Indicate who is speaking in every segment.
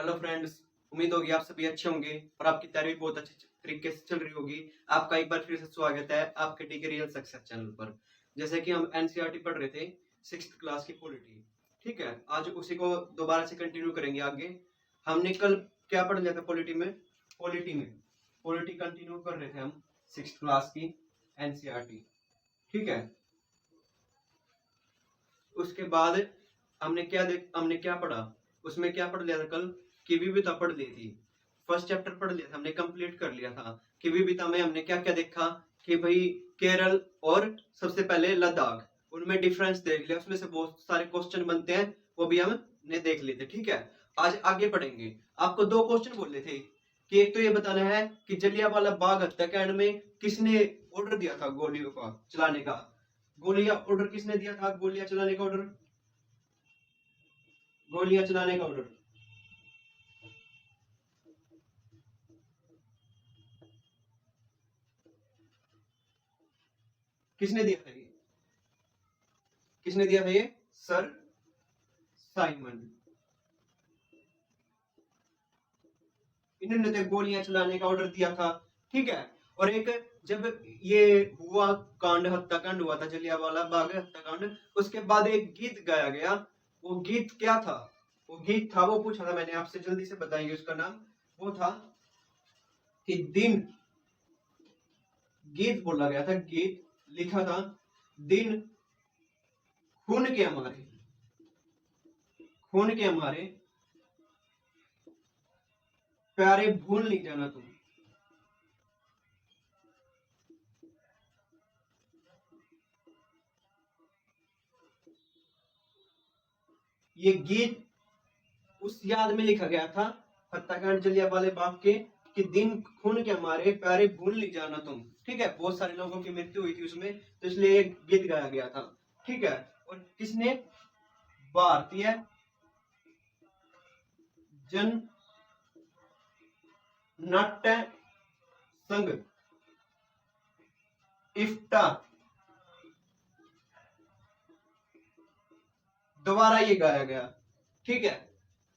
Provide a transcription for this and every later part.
Speaker 1: Hello friends. उम्मीद होगी आप सभी अच्छे होंगे और आपकी तैयारी बहुत अच्छी तरीके से चल रही होगी। आपका एक बार फिर से स्वागत है आपके टीके रियल सक्सेस चैनल पर। जैसे कि हम एनसीईआरटी पढ़ रहे थे 6th क्लास की पॉलिटी। ठीक है, आज उसी को दोबारा से कंटिन्यू करेंगे आगे। हमने कल क्या पढ़ लिया था पॉलिटी कंटिन्यू कर रहे थे हम 6th क्लास की एनसीईआरटी। ठीक है, उसके बाद हमने क्या पढ़ा, उसमें क्या पढ़ लिया था कल कि विविधता पढ़ ली थी। फर्स्ट चैप्टर पढ़ लिया था हमने, कंप्लीट कर लिया था कि विविधता में हमने क्या क्या देखा कि भाई केरल और सबसे पहले लद्दाख, उनमें डिफरेंस देख लिया। उसमें से बहुत सारे क्वेश्चन बनते हैं, वो भी हमने देख लिए थे। ठीक है, आज आगे पढ़ेंगे। आपको दो क्वेश्चन बोले थे कि एक तो ये बताना है कि जलियांवाला बाग हत्याकांड में किसने ऑर्डर दिया था गोलियों का चलाने का। गोलियां ऑर्डर किसने दिया था, गोलियां चलाने का ऑर्डर, गोलियां चलाने का ऑर्डर किसने दिया था? ये किसने दिया था? ये सर साइमन। इन्होंने तो गोलियां चलाने का ऑर्डर दिया था। ठीक है, और एक जब ये हुआ कांड, हत्याकांड हुआ था जलियांवाला बाग हत्याकांड, उसके बाद एक गीत गाया गया। वो गीत क्या था? वो गीत था, वो पूछा था मैंने आपसे, जल्दी से बताएंगे उसका नाम। वो था कि दिन, गीत बोला गया था, गीत लिखा था, दिन खून के हमारे, खून के हमारे प्यारे भूल नहीं जाना तुम। ये गीत उस याद में लिखा गया था हत्याकांड जलियांवाले बाग के, कि दिन खून के हमारे प्यारे भूल नहीं जाना तुम। ठीक है, बहुत सारे लोगों की मृत्यु हुई थी उसमें, तो इसलिए एक गीत गाया गया था। ठीक है, और किसने? भारतीय जन नाट्य संघ, इफ्टा दोबारा ये गाया गया। ठीक है,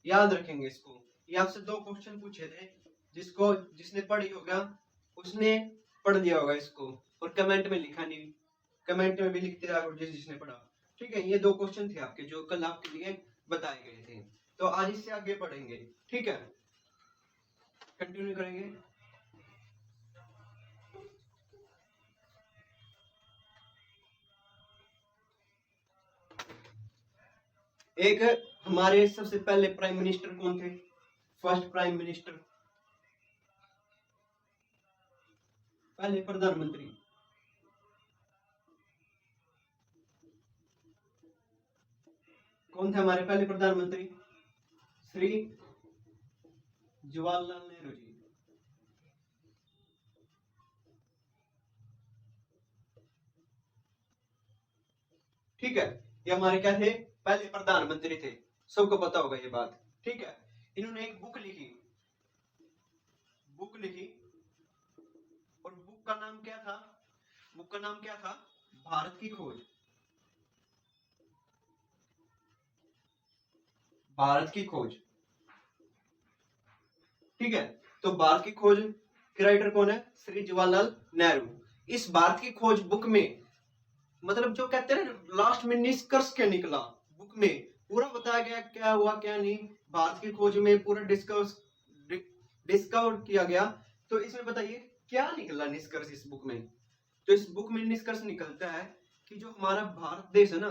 Speaker 1: याद रखेंगे इसको। ये आपसे दो क्वेश्चन पूछे थे, जिसने पढ़ी होगा उसने पढ़ लिया होगा इसको, और कमेंट में लिखा नहीं, कमेंट में भी लिखते रहा जिसने पढ़ा। ठीक है, ये दो क्वेश्चन थे आपके जो कल आपके लिए बताए गए थे। तो आज इससे आगे पढ़ेंगे। ठीक है, कंटिन्यू करेंगे। एक हमारे सबसे पहले प्राइम मिनिस्टर कौन थे? फर्स्ट प्राइम मिनिस्टर, पहले प्रधानमंत्री कौन थे हमारे पहले प्रधानमंत्री? श्री जवाहरलाल नेहरू जी। ठीक है, ये हमारे क्या थे? पहले प्रधानमंत्री थे, सबको पता होगा ये बात। ठीक है, इन्होंने एक बुक लिखी, बुक लिखी, और बुक का नाम क्या था? बुक का नाम क्या था? भारत की खोज, भारत की खोज। ठीक है, तो भारत की खोज के राइटर कौन है? श्री जवाहरलाल नेहरू। इस भारत की खोज बुक में, मतलब जो कहते हैं ना लास्ट में निष्कर्ष क्या निकला, बुक में पूरा बताया गया क्या हुआ क्या नहीं। भारत की खोज में पूरा डिस्कवर किया गया। तो इसमें बताइए क्या निकला निष्कर्ष इस बुक में? तो इस बुक में निष्कर्ष निकलता है कि जो हमारा भारत देश है ना,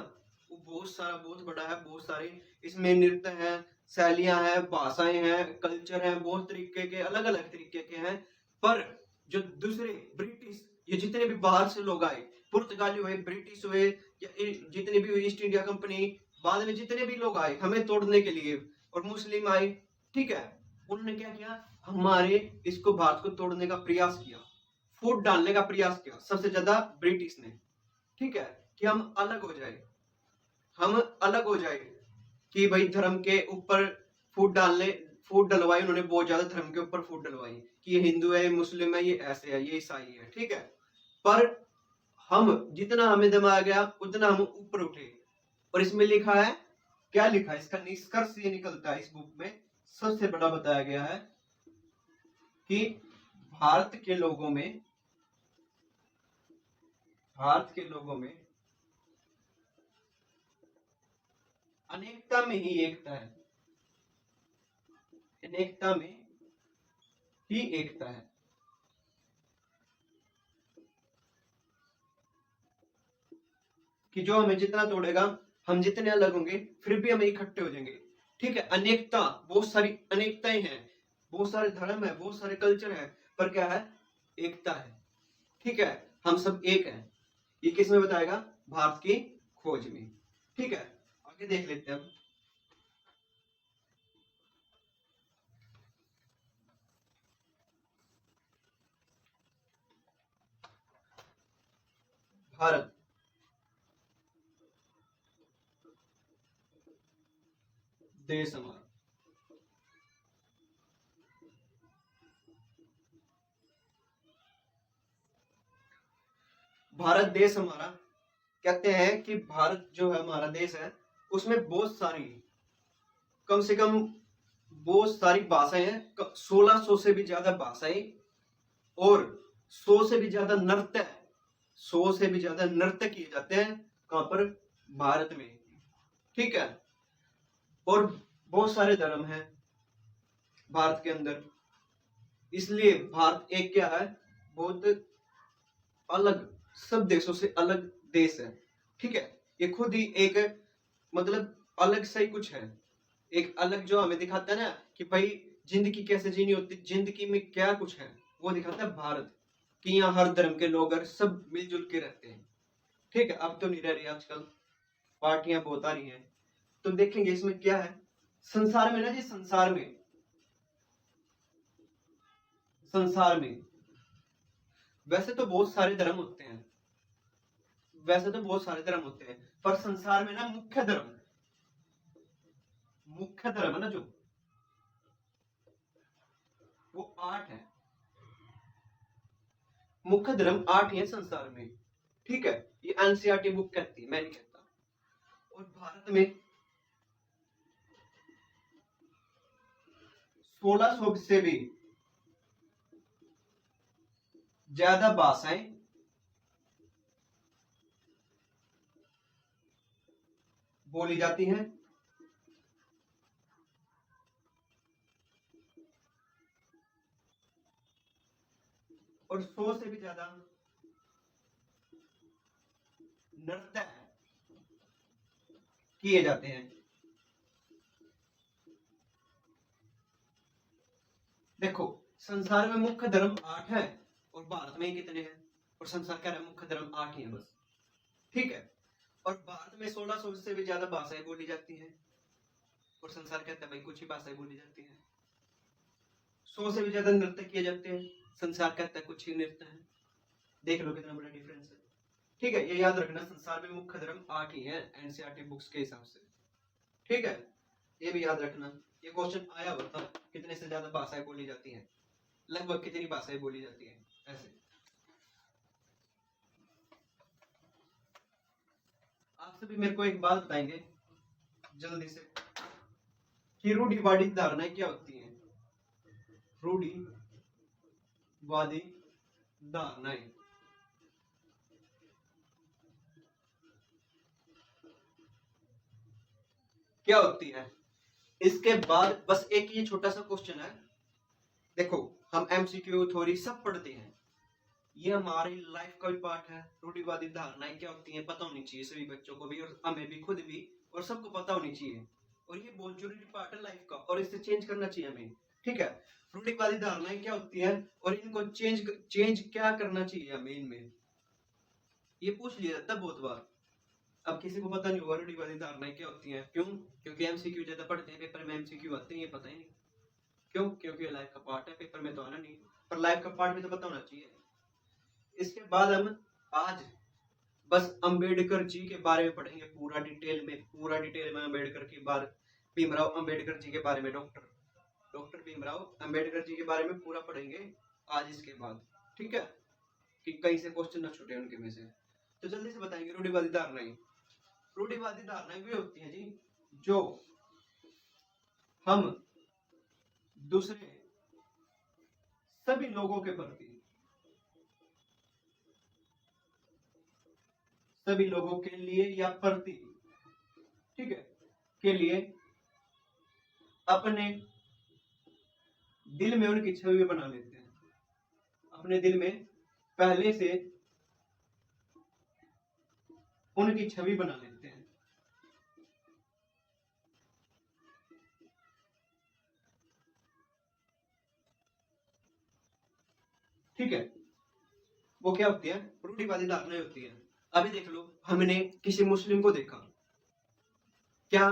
Speaker 1: वो बहुत सारा, बहुत बड़ा है, बहुत सारे इसमें नृत्य है, शैलियां हैं, भाषाएं हैं, कल्चर हैं, बहुत तरीके के, अलग अलग तरीके के हैं। पर जो दूसरे ब्रिटिश, ये जितने भी बाहर से लोग आए, पुर्तगाली हुए, ब्रिटिश हुए, या जितने भी ईस्ट इंडिया कंपनी, बाद में जितने भी लोग आए हमें तोड़ने के लिए, और मुस्लिम आए, ठीक है, उन्होंने क्या किया? हमारे इसको, भारत को तोड़ने का प्रयास किया, फूट डालने का प्रयास किया, सबसे ज्यादा ब्रिटिश ने। ठीक है, कि हम अलग हो जाए, हम अलग हो जाए, कि भाई धर्म के ऊपर फूट डालने, फूट डलवाई उन्होंने, बहुत ज्यादा धर्म के ऊपर फूट डलवाई कि ये हिंदू है, ये मुस्लिम है, ये ऐसे है, ये ईसाई है। ठीक है, पर हम जितना हमें दिमाग गया उतना हम ऊपर उठे। और इसमें लिखा है, क्या लिखा है? इसका निष्कर्ष ये निकलता है इस बुक में, सबसे बड़ा बताया गया है कि भारत के लोगों में अनेकता में ही एकता है, अनेकता में ही एकता है। कि जो हमें जितना तोड़ेगा, हम जितने अलग होंगे फिर भी हम इकट्ठे हो जाएंगे। ठीक है, अनेकता, बहुत सारी अनेकताएं हैं, बहुत सारे धर्म है, बहुत सारे कल्चर है, पर क्या है, एकता है। ठीक है, हम सब एक हैं। ये किस में बताएगा, भारत की खोज में। ठीक है, आगे देख लेते हैं। भारत देश हमारा, भारत देश हमारा, कहते हैं कि भारत जो है हमारा देश है, उसमें बहुत सारी, कम से कम बहुत सारी भाषाएं हैं, 1600 से भी ज्यादा भाषाएं, और 100 से भी ज्यादा नृत्य, 100 से भी ज्यादा नृत्य किए जाते हैं कहां पर, भारत में। ठीक है, और बहुत सारे धर्म हैं भारत के अंदर, इसलिए भारत एक क्या है, बहुत अलग, सब देशों से अलग देश है। ठीक है, ये खुद ही एक, मतलब अलग सा ही कुछ है, एक अलग जो हमें दिखाता है ना कि भाई जिंदगी कैसे जीनी होती, जिंदगी में क्या कुछ है, वो दिखाता है भारत, कि यहाँ हर धर्म के लोग और सब मिलजुल के रहते हैं। ठीक है, अब तो नहीं रह रही, आजकल पार्टियां बहुत आ रही हैं। तो देखेंगे इसमें क्या है, संसार में ना जी, संसार में वैसे तो बहुत सारे धर्म होते हैं, वैसे तो बहुत सारे धर्म होते हैं, पर संसार में ना मुख्य धर्म है ना जो, वो 8 है। मुख्य धर्म 8 ही है संसार में। ठीक है, ये एनसीईआरटी बुक कहती है, मैं नहीं कहता। और भारत में 1600 से भी ज्यादा भाषाएं बोली जाती हैं, और 100 से भी ज्यादा नृत्य किए जाते हैं। देखो, संसार में मुख्य धर्म 8 है, और भारत में ही कितने हैं, और संसार कह रहा है मुख्य धर्म 8 ही है बस। ठीक है, और भारत में 1600 से भी ज्यादा भाषाएं बोली जाती हैं, और संसार कहता है भाई कुछ ही भाषाएं बोली जाती हैं। 100 से भी ज्यादा नृत्य किए जाते हैं, संसार कहता है कुछ ही नृत्य है। देख लो कितना बड़ा डिफरेंस है। ठीक है, ये याद रखना, संसार में मुख्य धर्म 8 ही है एनसीईआरटी बुक्स के हिसाब से। ठीक है, ये भी याद रखना, ये क्वेश्चन आया हुआ था, कितने से ज्यादा भाषाएं बोली जाती हैं, लगभग कितनी भाषाएं बोली जाती हैं, ऐसे। आप सभी मेरे को एक बात बताएंगे जल्दी से, कि रूढ़िवादी धारणाएं क्या होती हैं, रूढ़िवादी धारणाएं क्या होती है। इसके बाद बस एक ये छोटा सा क्वेश्चन है। देखो, हम एमसीक्यू थ्योरी सब पढ़ते हैं, ये हमारी लाइफ का भी पार्ट है। रूढ़िवादी धारणाएं क्या होती हैं पता होनी चाहिए सभी बच्चों को भी, और हमें भी, खुद भी, और सबको पता होनी चाहिए। और ये बहुत जरूरी पार्ट है लाइफ का, और इससे चेंज करना चाहिए हमें। ठीक है, रूढ़िवादी धारणाएं क्या होती है, और इनको चेंज क्या करना चाहिए हमें इनमें, ये पूछ लिया जाता है बहुत बार। अब किसी को पता नहीं होगा रूढ़िवादी धारणाएं क्या होती हैं, क्यों, क्योंकि एमसीक्यू ज्यादा पढ़ते हैं, पेपर में एमसीक्यू आते हैं, ये पता ही नहीं क्यों, क्योंकि लाइफ का पार्ट है, पेपर में तो आना नहीं, पर लाइफ का पार्ट भी तो पता होना चाहिए। इसके बाद हम आज बस अंबेडकर जी के बारे में पढ़ेंगे, पूरा डिटेल में अंबेडकर के बारे, भीमराव अंबेडकर जी के बारे में, डॉक्टर भीमराव अंबेडकर जी के बारे में पूरा पढ़ेंगे आज इसके बाद। ठीक है, कि कहीं से क्वेश्चन ना छूटे उनके में से। तो जल्दी से बताएंगे रूढ़िवादी धारणाएं। रूढ़िवादी धारणाएं वे होती हैं जी, जो हम दूसरे सभी लोगों के प्रति, सभी लोगों के लिए या प्रति, ठीक है, के लिए अपने दिल में उनकी छवि बना लेते हैं, अपने दिल में पहले से उनकी छवि बना लेते हैं। ठीक है, वो क्या होती है, रूढ़िवादी धारणाएं होती है। अभी देख लो, हमने किसी मुस्लिम को देखा, क्या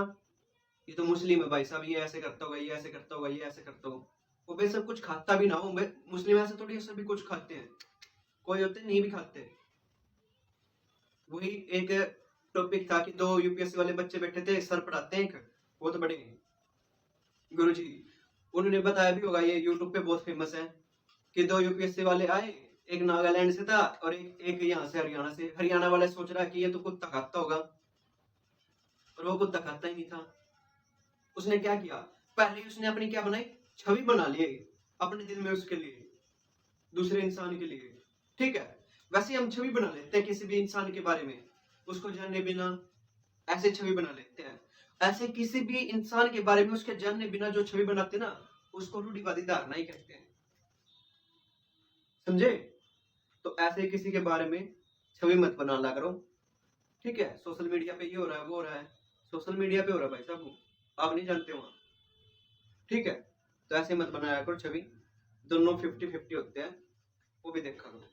Speaker 1: ये तो मुस्लिम है भाई साहब, ये ऐसे करता होगा, ये ऐसे करता होगा, ये ऐसे करता होगा। वो भाई सब कुछ खाता भी ना हो, मुस्लिम ऐसे थोड़ी सभी कुछ खाते हैं, कोई होते नहीं भी खाते। वही एक टॉपिक था कि दो यूपीएससी वाले बच्चे बैठे थे, सर पढ़ाते हैं, एक बहुत बड़े गुरुजी, उन्होंने बताया भी होगा, ये यूट्यूब पे बहुत फेमस है, कि दो यूपीएससी वाले आए, एक नागालैंड से था और एक यहाँ से हरियाणा से। हरियाणा वाला सोच रहा कि ये तो कुत्ता खाता होगा, और वो कुत्ता खाता ही नहीं था। उसने क्या किया, पहले उसने अपनी क्या बनाई, छवि बना ली अपने दिल में उसके लिए, दूसरे इंसान के लिए। ठीक है, वैसे हम छवि बना लेते हैं किसी भी इंसान के बारे में, उसको जानने बिना ऐसे छवि बना लेते हैं। ऐसे किसी भी इंसान के बारे में उसके जानने बिना जो छवि बनाते ना, उसको रूढ़िवादी धारणा ही कहते हैं, समझे। तो ऐसे किसी के बारे में छवि मत बनाना करो, ठीक है। सोशल मीडिया पे ये हो रहा है, वो हो रहा है, सोशल मीडिया पे हो रहा है भाई साहब, आप नहीं जानते वहां, ठीक है। तो ऐसे मत बनाया करो छवि, दोनों 50-50 होते हैं, वो भी देखा करो।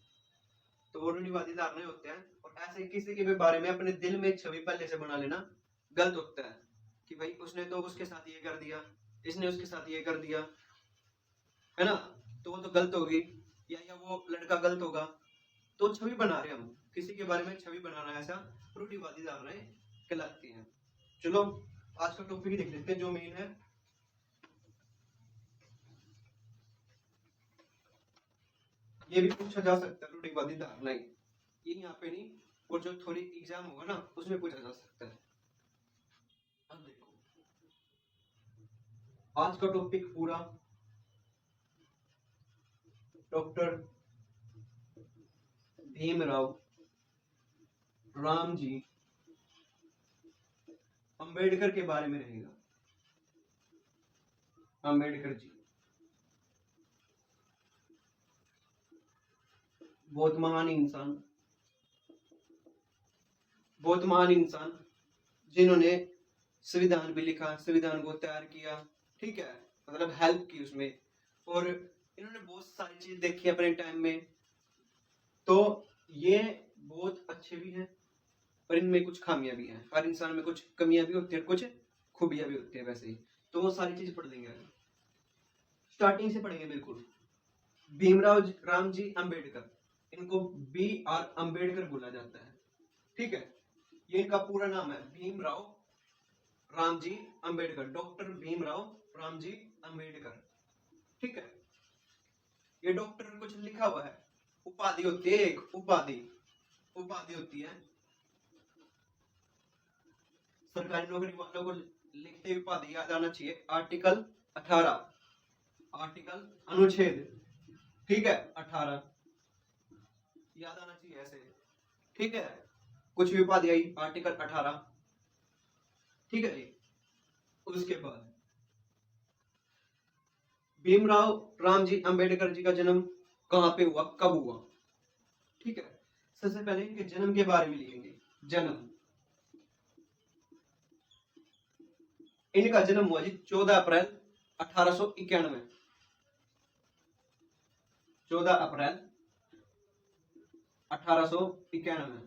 Speaker 1: तो वो रूढ़िवादी धारणाएं होते हैं, और ऐसे किसी के भी बारे में अपने दिल में छवि पहले से बना लेना गलत होता है, कि भाई उसने तो उसके साथ ये कर दिया, इसने उसके साथ ये कर दिया, है ना, तो वो तो गलत होगी, या वो लड़का गलत होगा। तो छवि बना रहे हम किसी के बारे में, छवि बनाना, ऐसा रूढ़िवादी धारणाएं कहलाती हैं। चलो आज का टॉपिक देख लेते हैं जो मेन है। ये भी पूछा जा सकता है, रूढ़िवादी धारणाएं, ये यहाँ पे नहीं, और जो थोड़ी एग्जाम होगा ना उसमें पूछा जा सकता है। अब देखो आज का टॉपिक पूरा डॉक्टर भीमराव रामजी अंबेडकर के बारे में रहेगा। अंबेडकर जी बहुत महान इंसान, बहुत महान इंसान, जिन्होंने संविधान भी लिखा, संविधान को तैयार किया, ठीक है, मतलब हेल्प की उसमें, और इन्होंने बहुत सारी चीज देखी अपने टाइम में। तो ये बहुत अच्छे भी हैं, पर इनमें कुछ खामियां भी हैं। हर इंसान में कुछ कमियां भी होती है, कुछ खूबियां भी होती है वैसे ही। तो वो सारी चीज पढ़ लेंगे, स्टार्टिंग से पढ़ेंगे बिल्कुल। भीमराव रामजी अंबेडकर, इनको BR अंबेडकर बोला जाता है, ठीक है। ये इनका पूरा नाम है, भीमराव रामजी अंबेडकर, डॉक्टर भीमराव रामजी अंबेडकर, ठीक है। ये डॉक्टर कुछ लिखा हुआ है, उपाधि होती है, एक उपाधि, उपाधि होती है, सरकारी नौकरी वालों को लिखते हुए उपाधि याद आना चाहिए। आर्टिकल 18, आर्टिकल अनुच्छेद, ठीक है, 18 याद आना चाहिए ऐसे, ठीक है। कुछ भी उपाधि आई, आर्टिकल 18, ठीक है जी। उसके बाद भीमराव रामजी अंबेडकर जी का जन्म कहां पे हुआ, कब हुआ, ठीक है। सबसे पहले इनके जन्म के बारे में लिखेंगे। जन्म, इनका जन्म हुआ जी 14 अप्रैल 1891, 14 अप्रैल 1891,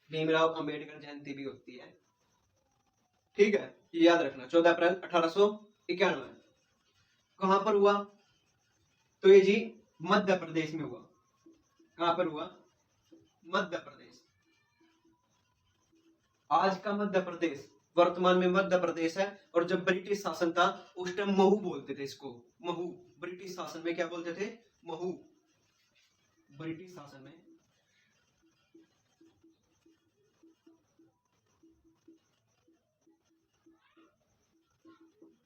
Speaker 1: भीमराव अंबेडकर जयंती भी होती है, ठीक है, ये याद रखना। 14 अप्रैल 1891 कहां पर हुआ, तो ये जी मध्य प्रदेश में हुआ। कहां पर हुआ, मध्य प्रदेश। आज का मध्य प्रदेश, वर्तमान में मध्य प्रदेश है, और जब ब्रिटिश शासन था उस टाइम महू बोलते थे इसको, महू। ब्रिटिश शासन में क्या बोलते थे, महू, ब्रिटिश शासन में।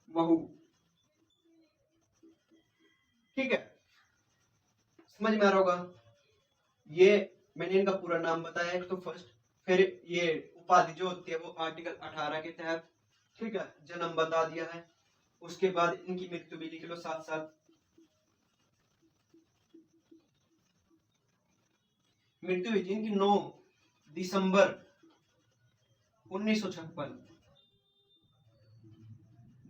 Speaker 1: महू। ठीक है, समझ में आ रहा होगा। ये मैंने इनका पूरा नाम बताया एक तो फर्स्ट, फिर ये उपाधि जो होती है वो आर्टिकल 18 के तहत, ठीक है, जन्म बता दिया है। उसके बाद इनकी मृत्यु भी लिख लो साथ साथ। मृत्यु हुई थी इनकी 9 दिसंबर 1956।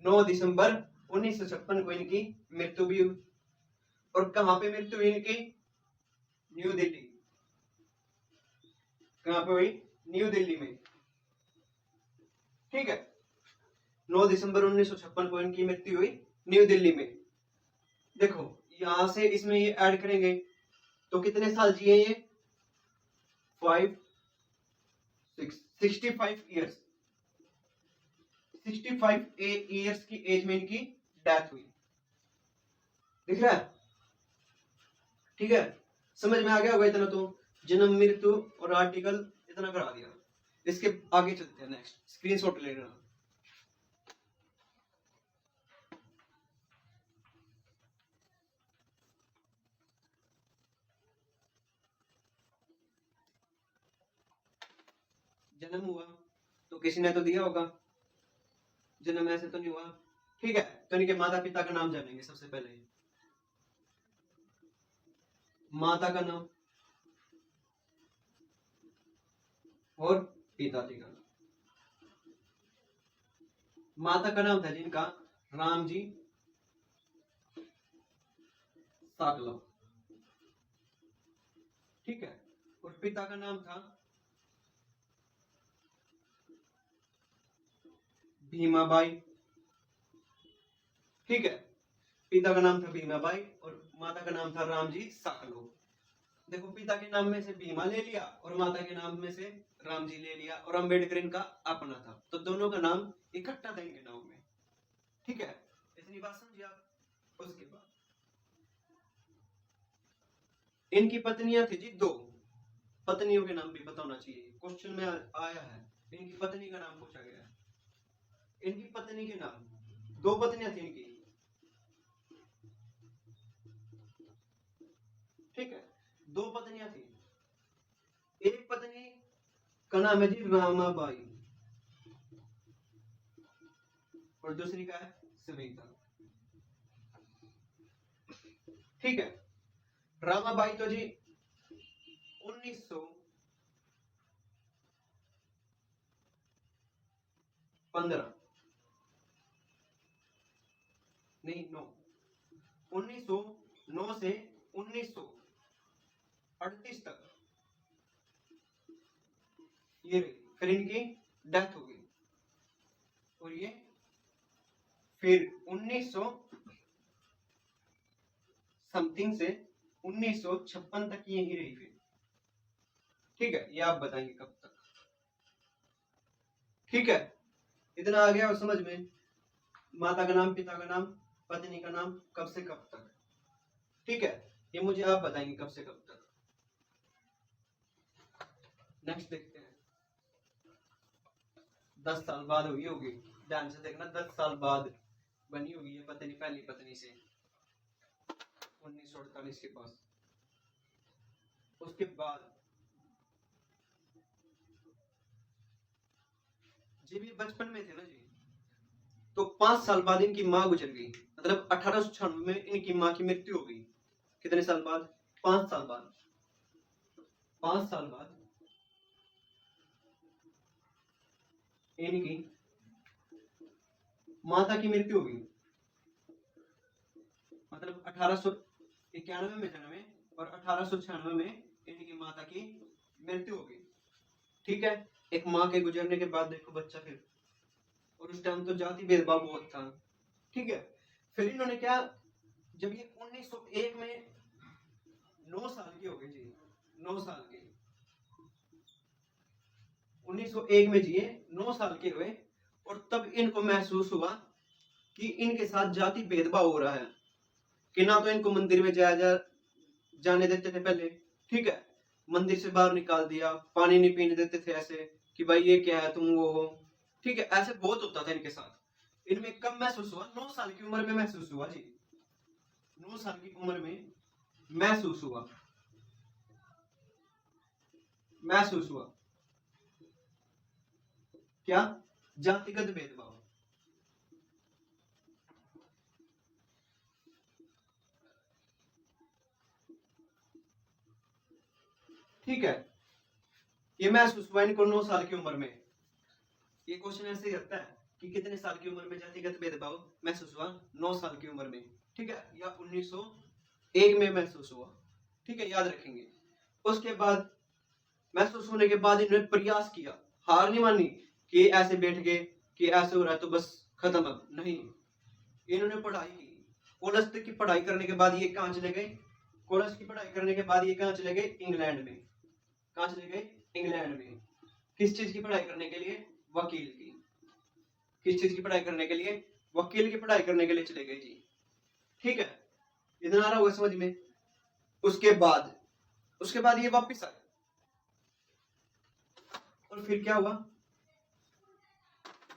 Speaker 1: 9 दिसंबर 1956 को इनकी मृत्यु भी हुई। और कहां पे मृत्यु हुई इनकी? न्यू दिल्ली। कहां पे हुई? न्यू दिल्ली में। ठीक है, 9 दिसंबर 1956 को इनकी मृत्यु हुई न्यू दिल्ली में। देखो यहां से इसमें ये ऐड करेंगे तो कितने साल जिए ये? 65 ईयर्स। 65 ईयर्स की एज में इनकी डेथ हुई। दिख रहा है? ठीक है, समझ में आ गया होगा इतना तो। जन्म, मृत्यु और आर्टिकल इतना करा दिया। इसके आगे चलते हैं, नेक्स्ट स्क्रीनशॉट ले लेना। जन्म हुआ तो किसी ने तो दिया होगा, जन्म ऐसे तो नहीं हुआ। ठीक है, तो इनके माता पिता का नाम जानेंगे सबसे पहले। माता का नाम और पिताजी का नाम। माता का नाम था जिनका रामजी साकलव। ठीक है, और पिता का नाम था भीमाबाई। ठीक है, पिता का नाम था भीमाबाई और माता का नाम था रामजी साकलव। देखो पिता के नाम में से भीमा ले लिया और माता के नाम में से रामजी ले लिया, और अम्बेडकर इनका अपना था, तो दोनों का नाम इकट्ठा था इनके नाम में। ठीक है, इतनी बात समझिए आप। उसके बाद इनकी पत्नियां थी जी 2। पत्नियों के नाम भी बताना चाहिए, क्वेश्चन में आया है, इनकी पत्नी का नाम पूछा गया है। इनकी पत्नी के नाम, 2 पत्नियां थी इनकी। ठीक है, 2 पत्नियां थी। एक पत्नी का नाम है जी रामाबाई और दूसरी का है सविता। ठीक है, रामाबाई तो जी 1915 नहीं 1909 से 1938 तक ये रही, फिर इनकी डेथ हो गई। और ये फिर 1900 समथिंग से 1956 तक यही रही फिर। ठीक है, ये आप बताएंगे कब तक। ठीक है, इतना आ गया और समझ में। माता का नाम, पिता का नाम, पत्नी का नाम, कब से कब तक। ठीक है, ये मुझे आप बताएंगे कब से कब तक। नेक्स्ट देखते हैं। 10 साल बाद हुई होगी, ध्यान से देखना, 10 साल बाद बनी होगी ये पत्नी पहली पत्नी से 1948 के पास। उसके बाद जी भी बचपन में थे ना जी, तो 5 साल बाद इनकी मां गुजर गई, मतलब 1896 में इनकी मां की मृत्यु हो गई। कितने साल बाद? 5 साल बाद। 5 साल बाद इनकी माता की मृत्यु हो गई, मतलब 1891 में जन्मे और 1896 में इनकी माता की मृत्यु हो गई। ठीक है, एक माँ के गुजरने के बाद देखो बच्चा फिर, और उस टाइम तो जाति भेदभाव बहुत था। ठीक है, फिर इन्होंने क्या, जब ये 1901 में 9 साल की हो गई जी, 9 साल के, 1901 में जिए, 9 साल के हुए, और तब इनको महसूस हुआ कि इनके साथ जाति भेदभाव हो रहा है, कि ना तो इनको मंदिर में जाने देते थे पहले। ठीक है, मंदिर से बाहर निकाल दिया, पानी नहीं पीने देते थे, ऐसे कि भाई ये क्या है, तुम वो हो। ठीक है, ऐसे बहुत होता था इनके साथ। इनमें कब महसूस हुआ? 9 साल की उम्र में महसूस हुआ जी। 9 साल की उम्र में महसूस हुआ, महसूस हुआ क्या? जातिगत भेदभाव। ठीक है, ये महसूस हुआ इनको 9 साल की उम्र में। ये क्वेश्चन ऐसे ही रहता है कि कितने साल की उम्र में जातिगत भेदभाव महसूस हुआ? 9 साल की उम्र में, ठीक है, या 1901 में महसूस हुआ, ठीक है, याद रखेंगे। उसके बाद महसूस होने के बाद इन्होंने प्रयास किया, हार नहीं मानी कि ऐसे बैठ गए कि ऐसे हो रहा है तो बस खत्म, अब नहीं। इन्होंने पढ़ाई की, कॉलेज तक की पढ़ाई करने के बाद ये कहाँ चले गए? कॉलेज की पढ़ाई करने के बाद ये कहाँ चले गए? इंग्लैंड में। कहाँ चले गए? इंग्लैंड में। किस चीज की पढ़ाई करने के लिए? वकील की। किस चीज की पढ़ाई करने के लिए? वकील की पढ़ाई करने के लिए चले गए जी। ठीक है, इतना आ रहा होगा समझ में। उसके बाद ये वापिस आए, और फिर क्या हुआ?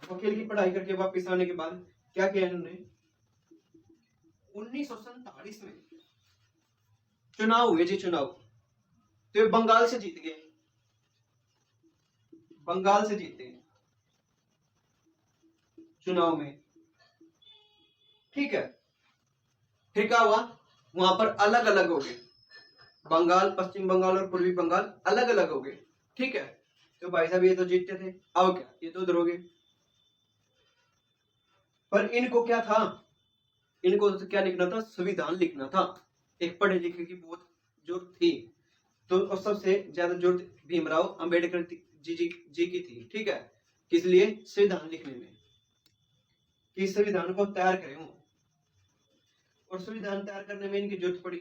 Speaker 1: वकील की पढ़ाई करके वापिस आने के बाद क्या किया इन्होंने? 1947 में चुनाव हुए जी, चुनाव। तो ये बंगाल से जीत गए, बंगाल से जीते चुनाव में, ठीक है। फिर क्या हुआ? वहां पर अलग अलग हो गए, बंगाल, पश्चिम बंगाल और पूर्वी बंगाल अलग अलग हो गए, ठीक है। तो भाई साहब ये तो जीतते थे, अब क्या, ये तो उधर हो गए। पर इनको क्या था? इनको तो क्या लिखना था? संविधान लिखना था। एक पढ़े लिखे की बहुत जरूरत थी, तो सबसे ज्यादा जरूरत भीमराव अंबेडकर जी की थी, ठीक है। किस लिए? संविधान लिखने में, कि संविधान को तैयार करें। और संविधान तैयार करने में इनकी जरूरत पड़ी,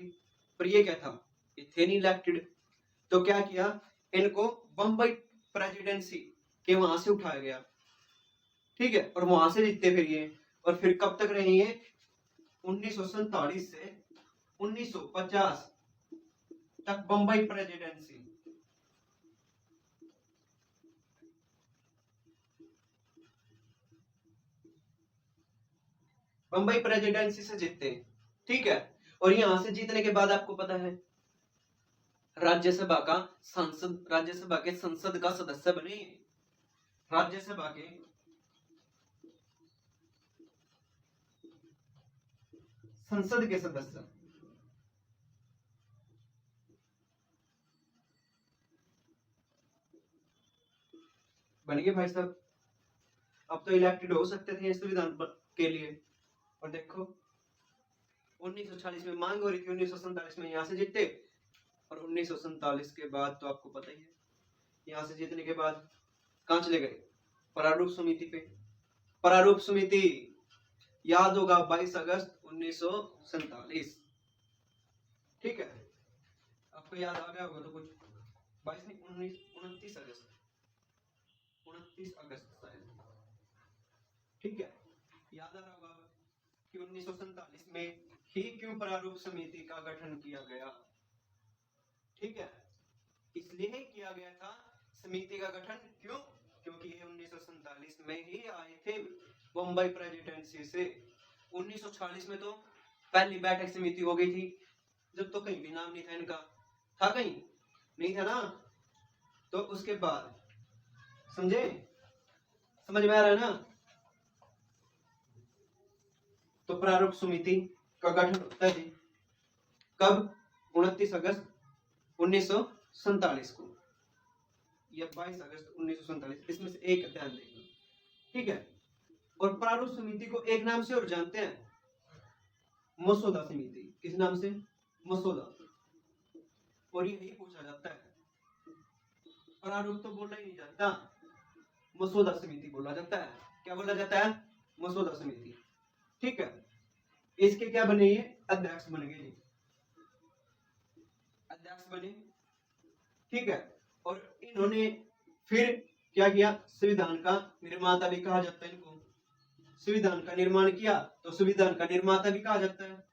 Speaker 1: पर ये क्या था? ये थे नहीं इलेक्टेड। तो क्या किया? इनको बंबई प्रेसिडेंसी के वहां से उठाया गया, ठीक है, और वहां से जीतते फिर ये। और फिर कब तक रहे ये? 1947 से 1950 तक बंबई प्रेसिडेंसी। बंबई प्रेसिडेंसी से जीतते, ठीक है। और यहां से जीतने के बाद आपको पता है राज्यसभा का सांसद, राज्यसभा के संसद का सदस्य बने, राज्यसभा के संसद के सदस्य। बन गए भाई साहब। अब तो इलेक्टेड हो सकते थे संविधान के लिए। और देखो 1940 में मांग हो रही थी, 1947 में यहाँ से जीते। और 1947 के बाद तो आपको पता ही है, यहाँ से जीतने के बाद कहाँ चले गए? प्रारूप समिति पे। प्रारूप समिति याद होगा, 22 अगस्त 1947, ठीक है। आपको याद आ गया होगा तो कुछ, 22 नहीं, 29 अगस्त, 29 अगस्त शायद, ठीक है। याद आ रहा होगा कि 1947 में ही क्यों प्रारूप समिति का गठन किया गया, ठीक है। इसलिए ही किया गया था समिति का गठन, क्यों? क्योंकि ये 1947 में ही आए थे बम्बई प्रेसिडेंसी से। 1940 में तो पहली बैठक समिति हो गई थी, जब तो कहीं भी नाम नहीं था इनका, था कहीं नहीं था ना। तो उसके बाद समझे, समझ में आ रहा है ना। तो प्रारूप समिति का गठन होता है कब? 29 अगस्त 1947 को, या 22 अगस्त 1947, इसमें से एक ध्यान देना, ठीक है। और प्रारूप समिति को एक नाम से और जानते हैं, मसौदा समिति। किस नाम से? मसौदा। और यही पूछा जाता है, प्रारूप तो बोला ही नहीं जाता, मसौदा समिति बोला जाता है। क्या बोला जाता है? मसौदा समिति, ठीक है। इसके क्या बने? ये अध्यक्ष बन गए, अध्यक्ष बने, ठीक है। और इन्होंने फिर क्या किया? संविधान का निर्माता भी कहा जाता है इनको। संविधान का निर्माण किया तो संविधान का निर्माता भी कहा जाता है,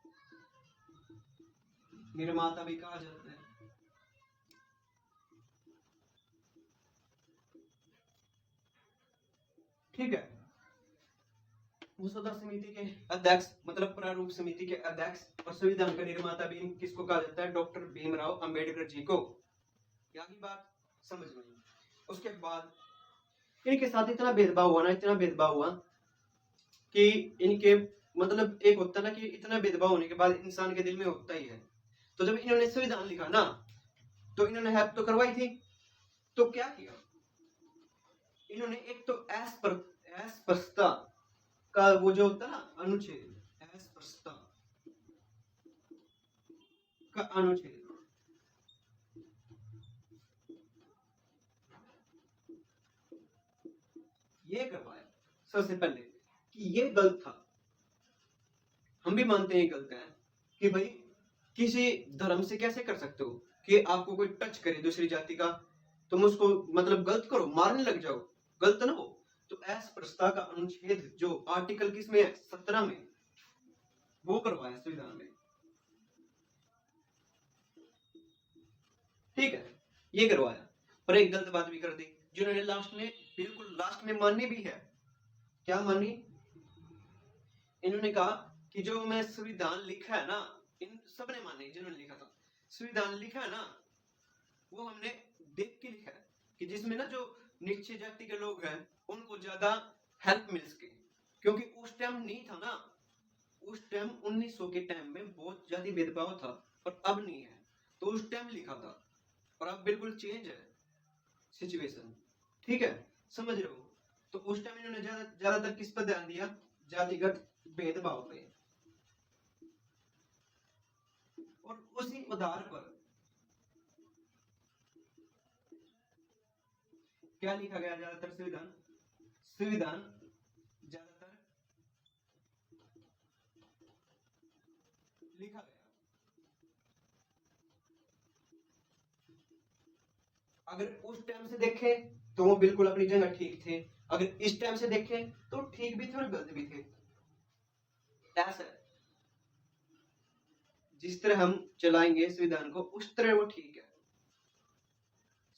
Speaker 1: निर्माता भी कहा जाता है, ठीक है। मसौदा समिति के अध्यक्ष मतलब प्रारूप समिति के अध्यक्ष और संविधान का निर्माता भी किसको कहा जाता है? डॉक्टर भीमराव अंबेडकर जी को। क्या की बात समझ में? उसके बाद इनके साथ इतना भेदभाव हुआ ना, इतना भेदभाव हुआ कि इनके मतलब एक होता ना कि इतना भेदभाव होने के बाद इंसान के दिल में होता ही है। तो जब इन्होंने संविधान लिखा ना, तो इन्होंने हेल्प तो करवाई थी। तो क्या किया इन्होंने? एक तो अस्पृश्यता का वो जो होता ना अनुच्छेद, अस्पृश्यता का अनुच्छेद, ये करवाया सबसे पहले कि ये गलत था। हम भी मानते हैं गलत है कि भाई किसी धर्म से कैसे कर सकते हो कि आपको कोई टच करे दूसरी जाति का, तुम उसको मतलब गलत करो, मारने लग जाओ, गलत ना हो। तो अस्पृश्यता का अनुच्छेद जो आर्टिकल किसमें है? 17 में, वो करवाया संविधान में। ठीक है, ये करवाया। पर एक गलत बात भी कर दी जिन्होंने लास्ट में, बिल्कुल लास्ट में मानी भी है। क्या मानी? इन्होंने कहा कि जो मैं संविधान लिखा है ना, इन सबने माने जिन्होंने लिखा था, संविधान लिखा है ना वो हमने देख के लिखा है कि जिसमें ना जो नीचे जाति के लोग हैं उनको ज्यादा हेल्प मिल सके, क्योंकि उस टाइम नहीं था ना, उस टाइम 1900 के टाइम में बहुत ज्यादा भेदभाव था और अब नहीं है। तो उस टाइम लिखा था और अब बिल्कुल चेंज है सिचुएशन। ठीक है, समझ रहे हो? तो उस टाइम इन्होंने ज्यादातर किस पर ध्यान दिया? जातिगत भेदभाव पे। और उसी आधार पर क्या लिखा गया? ज्यादातर संविधान ज्यादातर लिखा गया। अगर उस टाइम से देखें तो वो बिल्कुल अपनी जगह ठीक थे, अगर इस टाइम से देखें तो ठीक भी थे और गलत भी थे। ऐसा जिस तरह हम चलाएंगे संविधान को उस तरह वो ठीक है।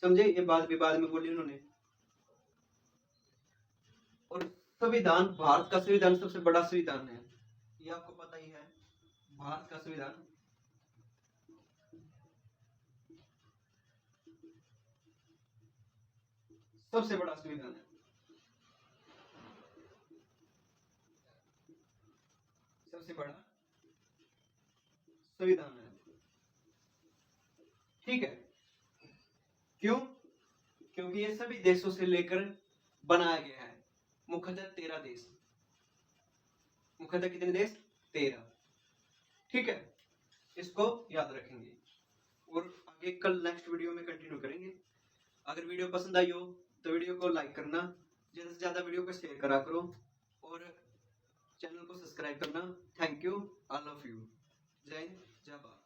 Speaker 1: समझे? ये बात विवाद में बोली उन्होंने। और संविधान, भारत का संविधान सबसे बड़ा संविधान है, ये आपको पता ही है। भारत का संविधान सबसे बड़ा संविधान है, सबसे बड़ा संविधान है। ठीक है, क्यों? क्योंकि ये सभी देशों से लेकर बनाया गया है। मुख्यतः 13 देश, मुख्यतः कितने देश? 13। ठीक है, इसको याद रखेंगे और आगे कल नेक्स्ट वीडियो में कंटिन्यू करेंगे। अगर वीडियो पसंद आई हो तो वीडियो को लाइक करना, ज्यादा से ज्यादा वीडियो को शेयर करा करो और चैनल को सब्सक्राइब करना। Thank you, I love you. जय हिंद, जय भारत।